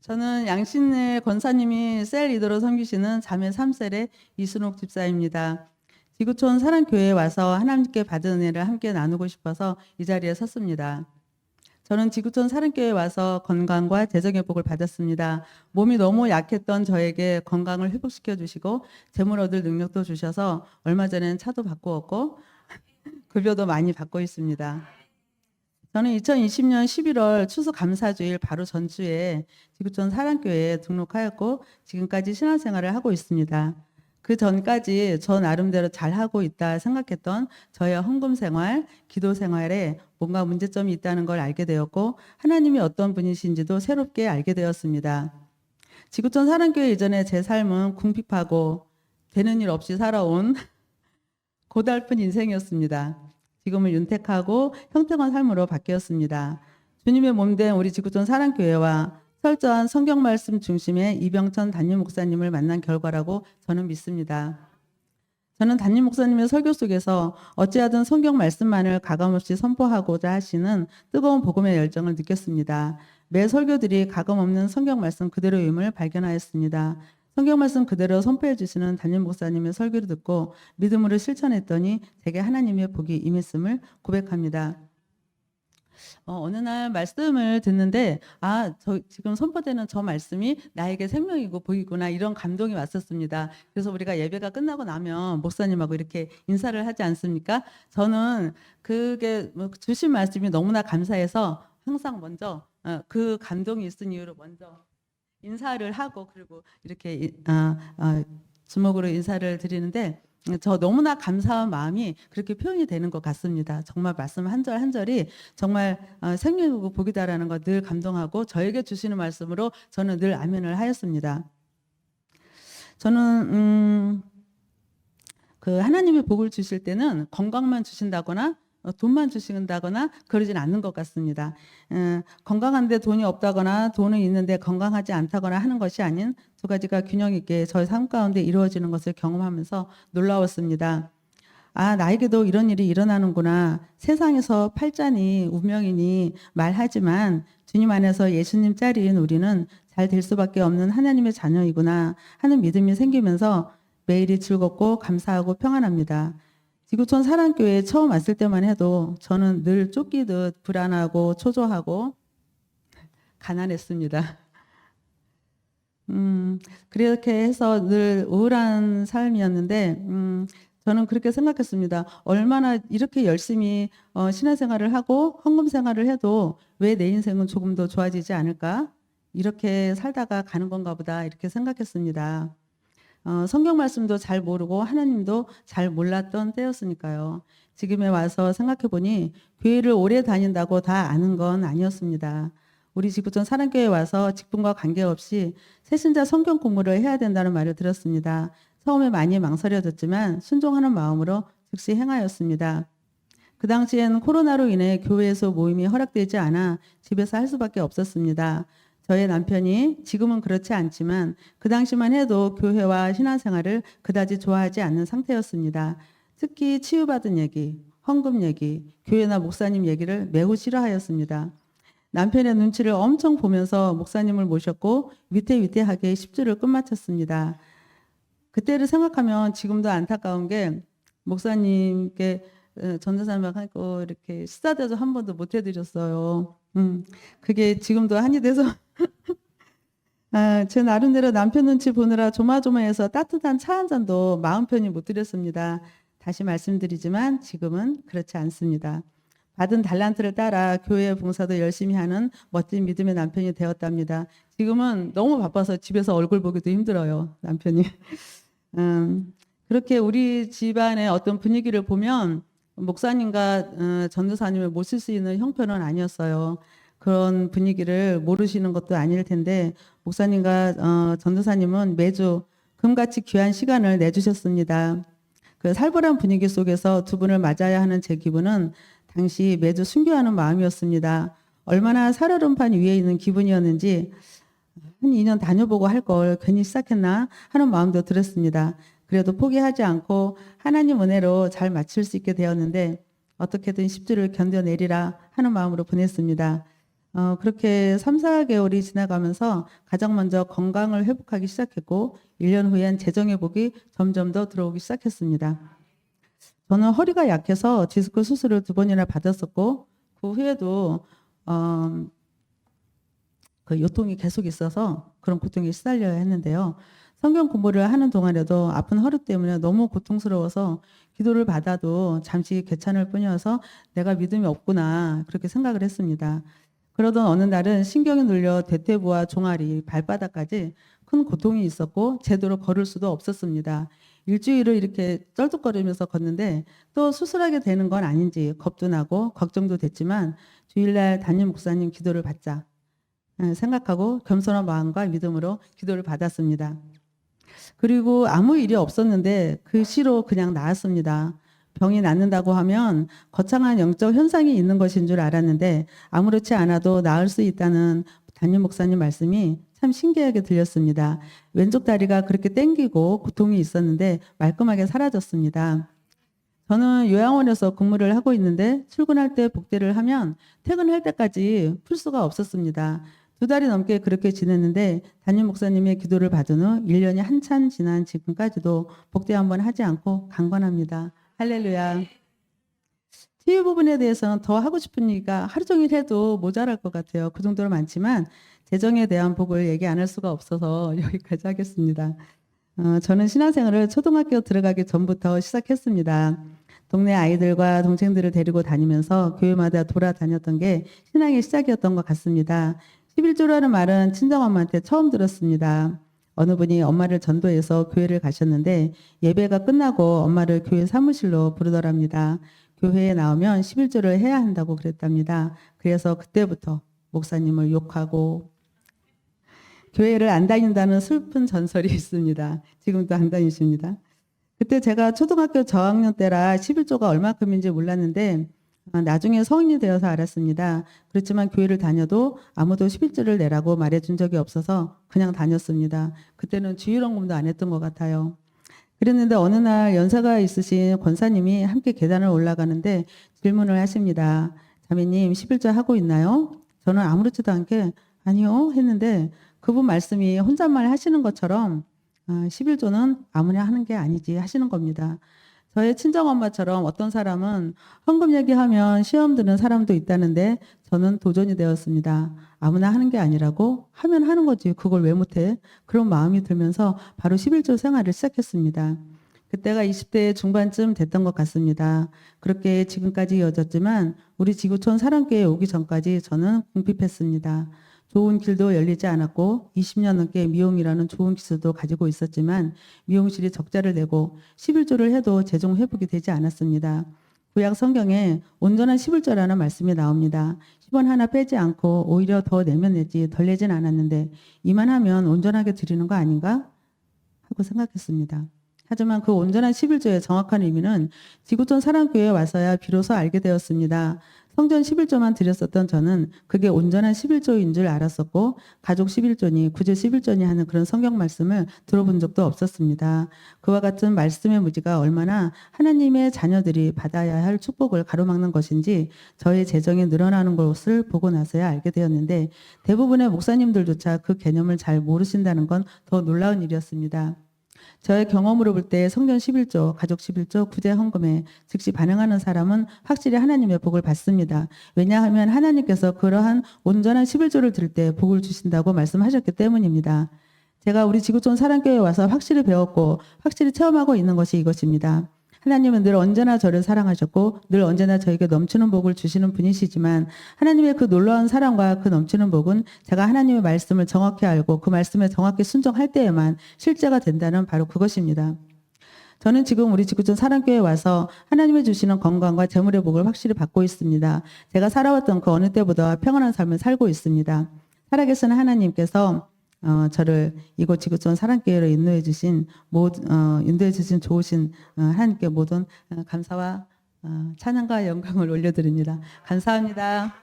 저는 양신의 권사님이 셀 리더로 섬기시는 자매 3셀의 이순옥 집사입니다. 지구촌 사랑교회에 와서 하나님께 받은 은혜를 함께 나누고 싶어서 이 자리에 섰습니다. 저는 지구촌 사랑교회에 와서 건강과 재정의 복을 받았습니다. 몸이 너무 약했던 저에게 건강을 회복시켜 주시고 재물 얻을 능력도 주셔서 얼마 전엔 차도 바꾸었고 급여도 많이 받고 있습니다. 저는 2020년 11월 추수 감사주일 바로 전주에 지구촌 사랑교회에 등록하였고 지금까지 신앙생활을 하고 있습니다. 그 전까지 저 나름대로 잘하고 있다 생각했던 저의 헌금 생활, 기도 생활에 뭔가 문제점이 있다는 걸 알게 되었고 하나님이 어떤 분이신지도 새롭게 알게 되었습니다. 지구촌 사랑교회 이전에 제 삶은 궁핍하고 되는 일 없이 살아온 고달픈 인생이었습니다. 지금은 윤택하고 형통한 삶으로 바뀌었습니다. 주님의 몸된 우리 지구촌 사랑교회와 철저한 성경 말씀 중심의 이병천 담임 목사님을 만난 결과라고 저는 믿습니다. 저는 담임 목사님의 설교 속에서 어찌하든 성경 말씀만을 가감없이 선포하고자 하시는 뜨거운 복음의 열정을 느꼈습니다. 매 설교들이 가감 없는 성경 말씀 그대로임을 발견하였습니다. 성경 말씀 그대로 선포해 주시는 담임 목사님의 설교를 듣고 믿음으로 실천했더니 제게 하나님의 복이 임했음을 고백합니다. 어느 날 말씀을 듣는데 저 지금 선포되는 저 말씀이 나에게 생명이고 복이구나 이런 감동이 왔었습니다. 그래서 우리가 예배가 끝나고 나면 목사님하고 이렇게 인사를 하지 않습니까? 저는 그게 주신 말씀이 너무나 감사해서 항상 먼저 그 감동이 있은 이유로 먼저 인사를 하고 그리고 이렇게 주먹으로 인사를 드리는데 저 너무나 감사한 마음이 그렇게 표현이 되는 것 같습니다. 정말 말씀 한 절 한 절이 정말 생명이고 복이다라는 거 늘 감동하고 저에게 주시는 말씀으로 저는 늘 아멘을 하였습니다. 저는 그 하나님의 복을 주실 때는 건강만 주신다거나 돈만 주신다거나 그러진 않는 것 같습니다. 건강한데 돈이 없다거나 돈은 있는데 건강하지 않다거나 하는 것이 아닌 두 가지가 균형 있게 저의 삶 가운데 이루어지는 것을 경험하면서 놀라웠습니다. 나에게도 이런 일이 일어나는구나. 세상에서 팔자니 운명이니 말하지만 주님 안에서 예수님 짤인 우리는 잘 될 수밖에 없는 하나님의 자녀이구나 하는 믿음이 생기면서 매일이 즐겁고 감사하고 평안합니다. 지구촌 사랑교회에 처음 왔을 때만 해도 저는 늘 쫓기듯 불안하고 초조하고 가난했습니다. 그렇게 해서 늘 우울한 삶이었는데 저는 그렇게 생각했습니다. 얼마나 이렇게 열심히 신앙생활을 하고 헌금 생활을 해도 왜 내 인생은 조금 더 좋아지지 않을까? 이렇게 살다가 가는 건가 보다 이렇게 생각했습니다. 성경 말씀도 잘 모르고 하나님도 잘 몰랐던 때였으니까요. 지금에 와서 생각해 보니 교회를 오래 다닌다고 다 아는 건 아니었습니다. 우리 지구촌 사랑교회에 와서 직분과 관계없이 새신자 성경 공부를 해야 된다는 말을 들었습니다. 처음에 많이 망설여졌지만 순종하는 마음으로 즉시 행하였습니다. 그 당시엔 코로나로 인해 교회에서 모임이 허락되지 않아 집에서 할 수밖에 없었습니다. 저의 남편이 지금은 그렇지 않지만 그 당시만 해도 교회와 신앙생활을 그다지 좋아하지 않는 상태였습니다. 특히 치유받은 얘기, 헌금 얘기, 교회나 목사님 얘기를 매우 싫어하였습니다. 남편의 눈치를 엄청 보면서 목사님을 모셨고 위태위태하게 10주를 끝마쳤습니다. 그때를 생각하면 지금도 안타까운 게 목사님께 전도사님하고 이렇게 시사대도 한 번도 못 해드렸어요. 그게 지금도 한이 돼서 제 나름대로 남편 눈치 보느라 조마조마해서 따뜻한 차 한 잔도 마음 편히 못 드렸습니다. 다시 말씀드리지만 지금은 그렇지 않습니다. 받은 달란트를 따라 교회 봉사도 열심히 하는 멋진 믿음의 남편이 되었답니다. 지금은 너무 바빠서 집에서 얼굴 보기도 힘들어요, 남편이. 그렇게 우리 집안의 어떤 분위기를 보면 목사님과 전도사님을 모실 수 있는 형편은 아니었어요. 그런 분위기를 모르시는 것도 아닐 텐데 목사님과 전도사님은 매주 금같이 귀한 시간을 내주셨습니다. 그 살벌한 분위기 속에서 두 분을 맞아야 하는 제 기분은 당시 매주 순교하는 마음이었습니다. 얼마나 살얼음판 위에 있는 기분이었는지 한 2년 다녀보고 할 걸 괜히 시작했나 하는 마음도 들었습니다. 그래도 포기하지 않고 하나님 은혜로 잘 마칠 수 있게 되었는데 어떻게든 10주를 견뎌내리라 하는 마음으로 보냈습니다. 그렇게 3, 4개월이 지나가면서 가장 먼저 건강을 회복하기 시작했고 1년 후엔 재정 회복이 점점 더 들어오기 시작했습니다. 저는 허리가 약해서 디스크 수술을 2번이나 받았었고 그 후에도 그 요통이 계속 있어서 그런 고통에 시달려야 했는데요. 성경 공부를 하는 동안에도 아픈 허리 때문에 너무 고통스러워서 기도를 받아도 잠시 괜찮을 뿐이어서 내가 믿음이 없구나 그렇게 생각을 했습니다. 그러던 어느 날은 신경이 눌려 대퇴부와 종아리, 발바닥까지 큰 고통이 있었고 제대로 걸을 수도 없었습니다. 일주일을 이렇게 쩔뚝거리면서 걷는데 또 수술하게 되는 건 아닌지 겁도 나고 걱정도 됐지만 주일날 담임 목사님 기도를 받자 생각하고 겸손한 마음과 믿음으로 기도를 받았습니다. 그리고 아무 일이 없었는데 그 시로 그냥 나았습니다. 병이 낫는다고 하면 거창한 영적 현상이 있는 것인 줄 알았는데 아무렇지 않아도 나을 수 있다는 담임 목사님 말씀이 참 신기하게 들렸습니다. 왼쪽 다리가 그렇게 땡기고 고통이 있었는데 말끔하게 사라졌습니다. 저는 요양원에서 근무를 하고 있는데 출근할 때 복대를 하면 퇴근할 때까지 풀 수가 없었습니다. 2달이 넘게 그렇게 지냈는데 담임 목사님의 기도를 받은 후 1년이 한참 지난 지금까지도 복대 한번 하지 않고 강건합니다. 할렐루야. 치유 부분에 대해서는 더 하고 싶은 얘기가 하루 종일 해도 모자랄 것 같아요. 그 정도로 많지만 재정에 대한 복을 얘기 안 할 수가 없어서 여기까지 하겠습니다. 저는 신앙생활을 초등학교 들어가기 전부터 시작했습니다. 동네 아이들과 동생들을 데리고 다니면서 교회마다 돌아다녔던 게 신앙의 시작이었던 것 같습니다. 11조라는 말은 친정엄마한테 처음 들었습니다. 어느 분이 엄마를 전도해서 교회를 가셨는데 예배가 끝나고 엄마를 교회 사무실로 부르더랍니다. 교회에 나오면 11조를 해야 한다고 그랬답니다. 그래서 그때부터 목사님을 욕하고 교회를 안 다닌다는 슬픈 전설이 있습니다. 지금도 안 다니십니다. 그때 제가 초등학교 저학년 때라 11조가 얼마큼인지 몰랐는데 나중에 성인이 되어서 알았습니다. 그렇지만 교회를 다녀도 아무도 11조를 내라고 말해준 적이 없어서 그냥 다녔습니다. 그때는 주일원금도 안 했던 것 같아요. 그랬는데 어느 날 연세가 있으신 권사님이 함께 계단을 올라가는데 질문을 하십니다. 자매님 11조 하고 있나요? 저는 아무렇지도 않게 아니요 했는데 그분 말씀이 혼잣말 하시는 것처럼 11조는 아무나 하는 게 아니지 하시는 겁니다. 저의 친정엄마처럼 어떤 사람은 헌금 얘기하면 시험 드는 사람도 있다는데 저는 도전이 되었습니다. 아무나 하는 게 아니라고 하면 하는 거지 그걸 왜 못해? 그런 마음이 들면서 바로 11조 생활을 시작했습니다. 그때가 20대 중반쯤 됐던 것 같습니다. 그렇게 지금까지 이어졌지만 우리 지구촌 사랑교회 오기 전까지 저는 궁핍했습니다. 좋은 길도 열리지 않았고 20년 넘게 미용이라는 좋은 기술도 가지고 있었지만 미용실이 적자를 내고 11조를 해도 재정 회복이 되지 않았습니다. 구약 성경에 온전한 11조라는 말씀이 나옵니다. 10원 하나 빼지 않고 오히려 더 내면 내지 덜 내진 않았는데 이만하면 온전하게 드리는 거 아닌가? 하고 생각했습니다. 하지만 그 온전한 11조의 정확한 의미는 지구촌 사랑교회에 와서야 비로소 알게 되었습니다. 성전 11조만 드렸었던 저는 그게 온전한 11조인 줄 알았었고 가족 11조니 구제 11조니 하는 그런 성경 말씀을 들어본 적도 없었습니다. 그와 같은 말씀의 무지가 얼마나 하나님의 자녀들이 받아야 할 축복을 가로막는 것인지 저의 재정이 늘어나는 것을 보고 나서야 알게 되었는데 대부분의 목사님들조차 그 개념을 잘 모르신다는 건 더 놀라운 일이었습니다. 저의 경험으로 볼 때 성전 11조, 가족 11조, 구제 헌금에 즉시 반응하는 사람은 확실히 하나님의 복을 받습니다. 왜냐하면 하나님께서 그러한 온전한 11조를 드릴 때 복을 주신다고 말씀하셨기 때문입니다. 제가 우리 지구촌 사랑교회에 와서 확실히 배웠고 확실히 체험하고 있는 것이 이것입니다. 하나님은 늘 언제나 저를 사랑하셨고 늘 언제나 저에게 넘치는 복을 주시는 분이시지만 하나님의 그 놀라운 사랑과 그 넘치는 복은 제가 하나님의 말씀을 정확히 알고 그 말씀에 정확히 순종할 때에만 실제가 된다는 바로 그것입니다. 저는 지금 우리 지구촌 사랑교회에 와서 하나님이 주시는 건강과 재물의 복을 확실히 받고 있습니다. 제가 살아왔던 그 어느 때보다 평안한 삶을 살고 있습니다. 살아계신 하나님께서 저를 이곳 지구촌 사랑교회로 인도해 주신 좋으신 하나님께 모든 감사와 찬양과 영광을 올려드립니다. 감사합니다.